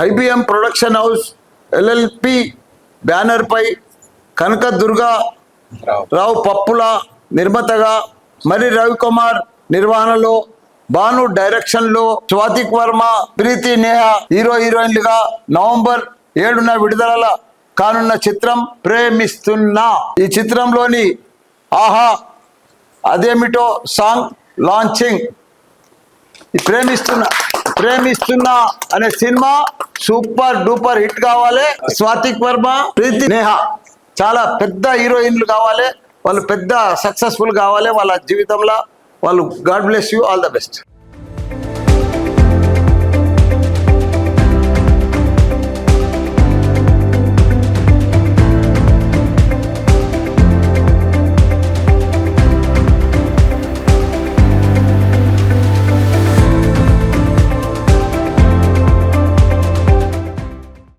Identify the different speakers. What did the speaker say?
Speaker 1: IBM production house LLP banner పై కనక దుర్గా రావు పప్పుల నిర్మాతగా, మరి రవికుమార్ నిర్వహణలో, భాను డైరెక్షన్లో, స్వాతిక్ వర్మ, ప్రీతి నేహా హీరోయిన్లుగా నవంబర్ 7న విడుదల కానున్న చిత్రం ప్రేమిస్తున్నా. ఈ చిత్రంలోని ఆహా అదేమిటో సాంగ్ లాంచింగ్. ప్రేమిస్తున్నా అనే సినిమా సూపర్ డూపర్ హిట్ కావాలి. స్వాతిక్ వర్మ, ప్రీతి నేహా చాలా పెద్ద హీరోయిన్లు కావాలి. వాళ్ళు పెద్ద సక్సెస్ఫుల్ కావాలి వాళ్ళ జీవితంలో. వాళ్ళు God bless you, all the best.